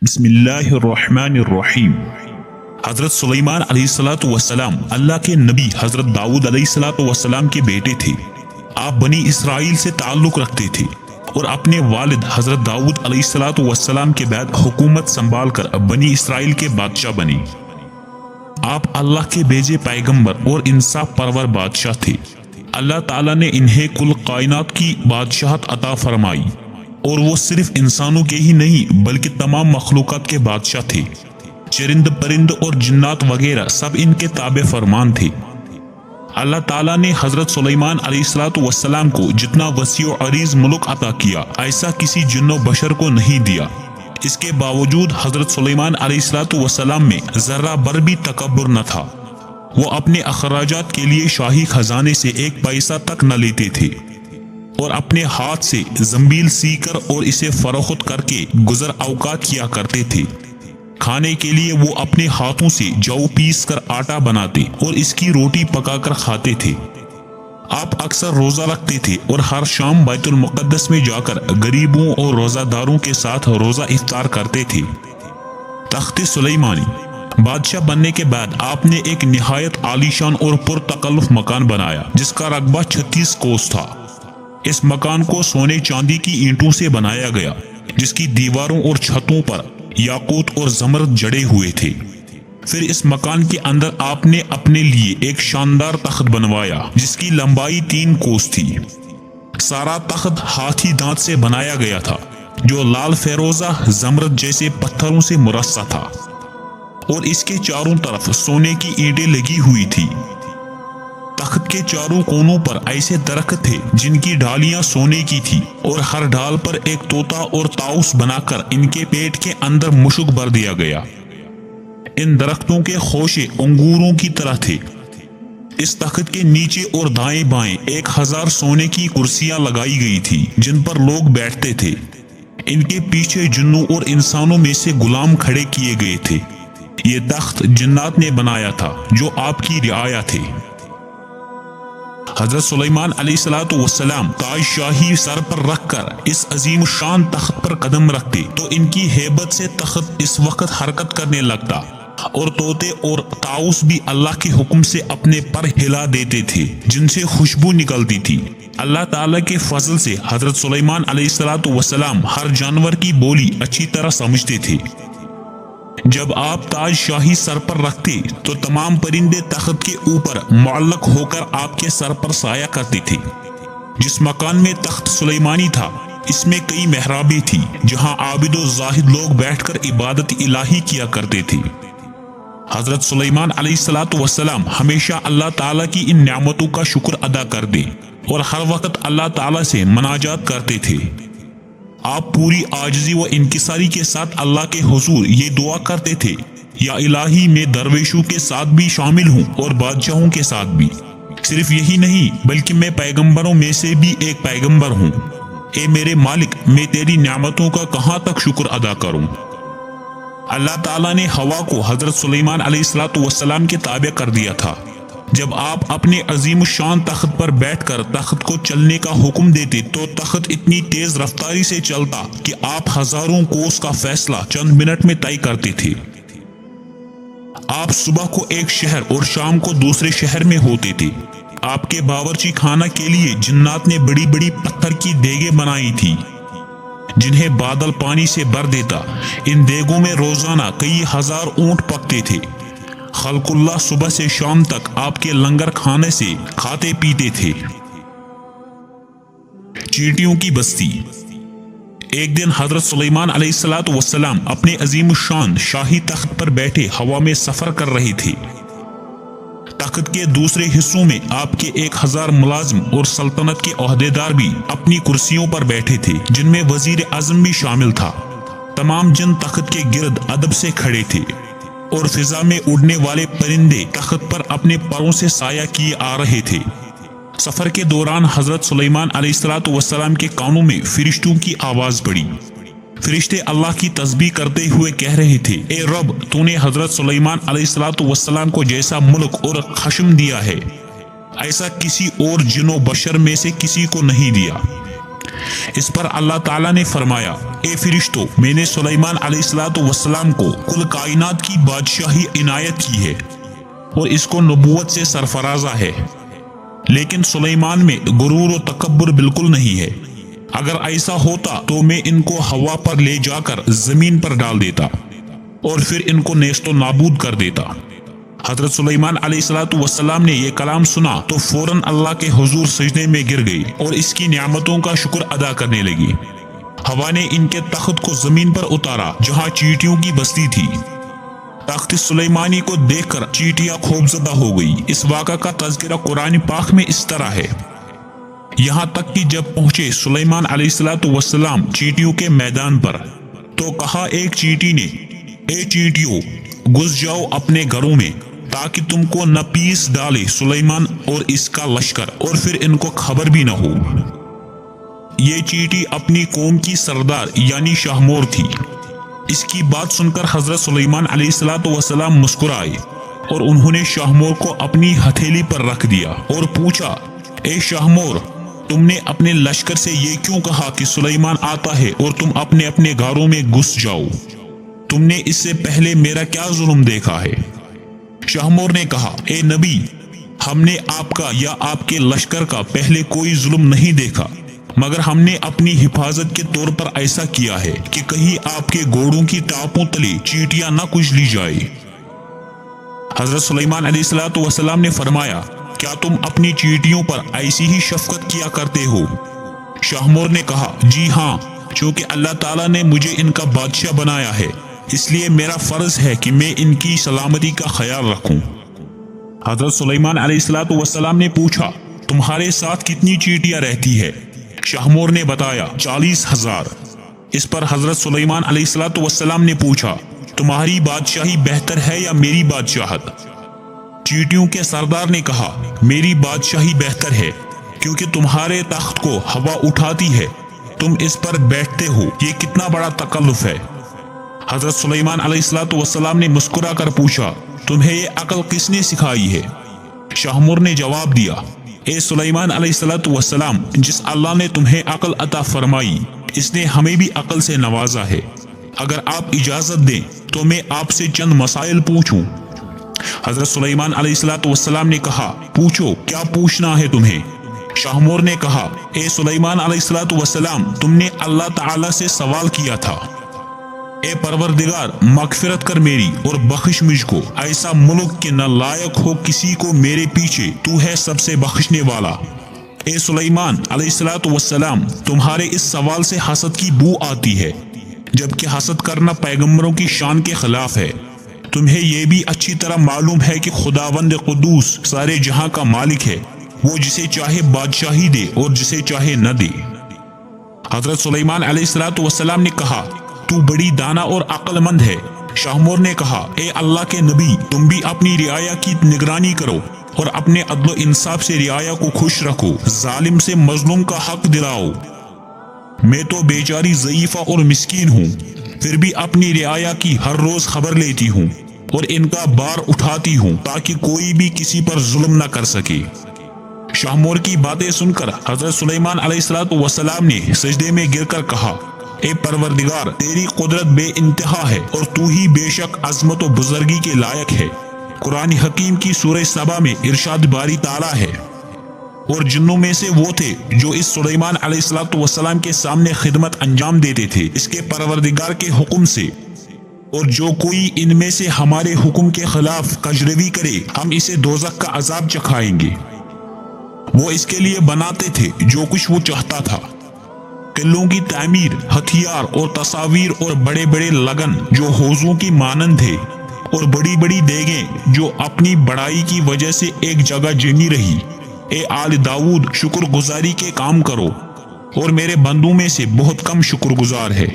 बिस्मिल्लाहिर रहमानिर रहीम। हजरत सुलेमान अलैहिस्सलातु वस्सलाम अल्लाह के नबी हजरत दाऊद अलैहिस्सलातु वस्सलाम के बेटे थे। आप बनी इसराइल से ताल्लुक रखते थे और अपने वालिद हजरत दाऊद अलैहिस्सलातु वस्सलाम के बाद हुकूमत संभाल कर बनी इसराइल के बादशाह बने। आप अल्लाह के भेजे पैगंबर और इंसाफ परवर बादशाह थे। अल्लाह ताला ने इन्हें कुल कायनात की बादशाहत अता फरमाई और वो सिर्फ इंसानों के ही नहीं बल्कि तमाम मखलूकात के बादशाह थे। चरिंद परिंद और जिन्नात वगैरह सब इनके ताबे फरमान थे। अल्लाह ताला ने हजरत सुलेमान अलैहिस्सलातु वस्सलाम को जितना वसी और अरीज मुल्क अता किया ऐसा किसी जिन्नो बशर को नहीं दिया। इसके बावजूद हजरत सुलेमान अलैहिस्सलातु वस्सलाम में जर्रा भर भी तकब्बुर न था। वो अपने अखराजात के लिए शाही खजाने से एक पैसा तक न लेते थे और अपने हाथ से जंबील सीकर और इसे फरोख्त करके गुजर औकात किया करते थे। खाने के लिए वो अपने हाथों से जौ पीस कर आटा बनाते और इसकी रोटी पकाकर खाते थे। आप अक्सर रोजा रखते थे और हर शाम बैतुल मुक़द्दस में जाकर गरीबों और रोजादारों के साथ रोजा इफ्तार करते थे। तख्त सुलेमानी बादशाह बनने के बाद आपने एक निहायत आलीशान और पुरतकल्लुफ मकान बनाया जिसका रकबा 36 कोस था। इस मकान को सोने चांदी की ईंटों से बनाया गया जिसकी दीवारों और छतों पर याकूत और जमरद जड़े हुए थे। फिर इस मकान के अंदर आपने अपने लिए एक शानदार तख्त बनवाया जिसकी लंबाई 3 कोस थी। सारा तख्त हाथी दांत से बनाया गया था जो लाल फेरोजा जमरद जैसे पत्थरों से मुरस्सा था और इसके चारों तरफ सोने की ईंटें लगी हुई थी। तख्त के चारों कोनों पर ऐसे दरख्त थे जिनकी डालियां सोने की थी और हर डाल पर एक तोता और ताउस बनाकर इनके पेट के अंदर मुशक भर दिया गया। इन दरख्तों के खोशे अंगूरों की तरह थे। इस तख्त के नीचे और दाएं बाएं 1000 सोने की कुर्सियां लगाई गई थी जिन पर लोग बैठते थे। इनके पीछे जिन्नों और इंसानों में से गुलाम खड़े किए गए थे। ये तख्त जिन्नात ने बनाया था जो आपकी रियाया थे। हजरत सुलेमान अलैहिस्सलातु वस्सलाम ताज शाही सर पर रखकर इस अजीम शान तख्त पर कदम रखते तो इनकी हेबत से तख्त इस वक्त हरकत करने लगता और तोते और ताउस भी अल्लाह के हुक्म से अपने पर हिला देते थे जिनसे खुशबू निकलती थी। अल्लाह ताला के फजल से हजरत सुलेमान अलैहिस्सलातु वस्सलाम हर जानवर की बोली अच्छी तरह समझते थे। जब आप ताज शाही सर पर रखते तो तमाम परिंदे तख्त के ऊपर मुअल्लक होकर आपके सर पर साया करते थे। जिस मकान में तख्त सुलेमानी था इसमें कई मेहराबें थी जहां आबिद और जाहिद लोग बैठकर इबादत इलाही किया करते थे। हजरत सुलेमान अलैहिस्सलातु वस्सलाम हमेशा अल्लाह ताला की इन नेमतों का शुक्र अदा करते और हर वक्त अल्लाह ताला से मनाजात करते थे। आप पूरी आजिज़ी व इंकिसारी के साथ अल्लाह के हुजूर ये दुआ करते थे, या इलाही मैं दरवेशों के साथ भी शामिल हूँ और बादशाहों के साथ भी। सिर्फ यही नहीं बल्कि मैं पैगंबरों में से भी एक पैगंबर हूँ। ए मेरे मालिक, मैं तेरी नेमतों का कहाँ तक शुक्र अदा करूँ। अल्लाह ताला ने हवा को हजरत सुलेमान अलैहिस्सलातु वस्सलाम के ताबे कर दिया था। जब आप अपने अजीम शान तख्त पर बैठकर तख्त को चलने का हुक्म देते तो तख्त इतनी तेज रफ्तारी से चलता कि आप हजारों कोस का फैसला चंद मिनट में तय करते थे। आप सुबह को एक शहर और शाम को दूसरे शहर में होते थे। आपके बावर्ची खाना के लिए जिन्नात ने बड़ी बड़ी पत्थर की देगे बनाई थी जिन्हें बादल पानी से भर देता। इन देगों में रोजाना कई हजार ऊंट पकते थे। खल्कुल्लाह सुबह से शाम तक आपके लंगर खाने से खाते पीते थे। चींटियों की बस्ती। एक दिन हजरत सुलेमान अलैहिस्सलातु वस्सलाम अपने अजीम शान शाही तख्त पर बैठे हवा में सफर कर रहे थे। तख्त के दूसरे हिस्सों में आपके 1000 मुलाजिम और सल्तनत के ओहदेदार भी अपनी कुर्सियों पर बैठे थे जिनमें वजीर आजम भी शामिल था। तमाम जिन तख्त के गिर्द अदब से खड़े थे और फिजा में उड़ने वाले परिंदे तख्त पर अपने परों से साया किए आ रहे थे। सफर के दौरान हजरत सुलेमान अलैहिस्सलातु वस्सलाम के कानों में फरिश्तों की आवाज पड़ी। फरिश्ते अल्लाह की तस्बीह करते हुए कह रहे थे, ए रब, तूने हजरत सुलेमान अलैहिस्सलातु वस्सलाम को जैसा मुल्क और खश्म दिया है ऐसा किसी और जिनो बशर में से किसी को नहीं दिया। इस पर अल्लाह ताला ने फरमाया, ए फरिश्तों, मैंने सुलेमान अलैहिस्सलाम को कुल कायनात की बादशाही इनायत की है और इसको नबूवत से सरफराजा है, लेकिन सुलेमान में गुरूर और तकब्बुर बिल्कुल नहीं है। अगर ऐसा होता तो मैं इनको हवा पर ले जाकर जमीन पर डाल देता और फिर इनको नेस्तो नाबूद कर देता। हजरत सुलेमान अलैहिस्सलाम ने यह कलाम सुना तो फौरन अल्लाह के हुजूर सजदे में गिर गई और इसकी नियामतों का शुक्र अदा करने लगी। हवा ने इनके तख्त को जमीन पर उतारा जहां चींटियों की बस्ती थी। तख्त सुलेमानी को देखकर चींटियां खौफजदा हो गई। इस वाक़ा का तज़किरा कुरान पाक में इस तरह है, यहाँ तक कि जब पहुंचे सुलेमान अलैहिस्सलाम चींटियों के मैदान पर तो कहा एक चींटी ने, ए चींटियों, घुस जाओ अपने घरों में ताकि तुमको न पीस डाले सुलेमान और इसका लश्कर और फिर इनको खबर भी न हो। ये चींटी अपनी कौम की सरदार यानी शाहमोर थी। इसकी बात सुनकर हजरत सुलेमान अलैहिस्सलाम मुस्कुराए और उन्होंने शाहमोर को अपनी हथेली पर रख दिया और पूछा, ए शाहमोर, तुमने अपने लश्कर से ये क्यों कहा कि सुलेमान आता है और तुम अपने अपने घरों में घुस जाओ? तुमने इससे पहले मेरा क्या जुल्म देखा है? शाहमोर ने कहा, ए नबी, हमने आपका या आपके लश्कर का पहले कोई जुल्म नहीं देखा, मगर हमने अपनी हिफाजत के तौर पर ऐसा किया है कि कहीं आपके घोड़ों की टापों तले चींटियां न कुचली जाए। हजरत सुलेमान अलैहिस्सलाम ने फरमाया, क्या तुम अपनी चींटियों पर ऐसी ही शफकत किया करते हो? शाहमोर ने कहा, जी हाँ, चूंकि अल्लाह ताला ने मुझे इनका बादशाह बनाया है इसलिए मेरा फर्ज है कि मैं इनकी सलामती का ख्याल रखूं। हजरत सुलेमान अलैहिस्सलाम ने पूछा, तुम्हारे साथ कितनी चींटियां रहती है? शाहमोर ने बताया, 40,000। इस पर हजरत सुलेमान अलैहिस्सलाम ने पूछा, तुम्हारी बादशाही बेहतर है या मेरी बादशाहत? चींटियों के सरदार ने कहा, मेरी बादशाही बेहतर है, क्योंकि तुम्हारे तख्त को हवा उठाती है, तुम इस पर बैठते हो, ये कितना बड़ा तकल्लुफ है। हजरत सुलेमान अलैहिस्सलाम ने मुस्कुरा कर पूछा, तुम्हें ये अकल किसने सिखाई है? शाहमोर ने जवाब दिया, ए सुलेमान अलैहिस्सलाम, जिस अल्लाह ने तुम्हें अकल अता फरमाई इसने हमें भी अकल से नवाजा है। अगर आप इजाजत दें तो मैं आपसे चंद मसाइल पूछूं। हजरत सुलेमान अलैहिस्सलाम ने कहा, पूछो, क्या पूछना है तुम्हें? शाहमोर ने कहा, ए सुलेमान अलैहिस्सलाम, तुमने अल्लाह ताला से सवाल किया था, ए परवरदिगार, मगफिरत कर मेरी और बख्श मुझको, ऐसा मुल्क के न लायक हो किसी को मेरे पीछे, तू है सबसे बख्शने वाला। ए सुलेमान अलैहिस्सलाम, तुम्हारे इस सवाल से हसद की बू आती है, जबकि हसद करना पैगंबरों की शान के खिलाफ है। तुम्हें यह भी अच्छी तरह मालूम है कि खुदावंद कुदूस सारे जहां का मालिक है, वो जिसे चाहे बादशाही दे और जिसे चाहे न दे। हजरत सुलेमान अलैहिस्सलाम ने कहा, तू बड़ी दाना और अक्लमंद है। शाहमोर ने कहा, ए अल्लाह के नबी, तुम भी अपनी रियाया की निगरानी करो और अपने अदल इंसाफ से रियाया को खुश रखो, जालिम से मजलूम का हक दिलाओ। मैं तो बेचारी ज़ईफा और मिस्कीन हूँ, फिर भी अपनी रियाया की हर रोज खबर लेती हूँ और इनका बार उठाती हूँ ताकि कोई भी किसी पर जुल्म न कर सके। शाहमोर की बातें सुनकर हजरत सुलेमान अलैहिस्सलाम ने सजदे में गिरकर कहा, ए परवरदिगार, तेरी कुदरत बेइंतहा है और तू ही बेशक अजमत और बुजुर्गी के लायक है। कुरान हकीम की सूरह सबा में इरशाद बारी ताला है, और जिन्नों में से वो थे जो इस सुलेमान अलैहिस्सलाम के सामने खिदमत अंजाम देते थे इसके परवरदिगार के हुक्म से, और जो कोई इनमें से हमारे हुक्म के खिलाफ कजरवी करे हम इसे दोज़ख का अजाब चखाएंगे। वो इसके लिए बनाते थे जो कुछ वो चाहता था, किलों की तामीर, हथियार और तस्वीर और बड़े बड़े लगन जो हौजों की मानंद थे और बड़ी बड़ी देगें जो अपनी बड़ाई की वजह से एक जगह जमी रही। ए आल दाऊद, शुक्रगुजारी के काम करो और मेरे बंदों में से बहुत कम शुक्रगुजार है।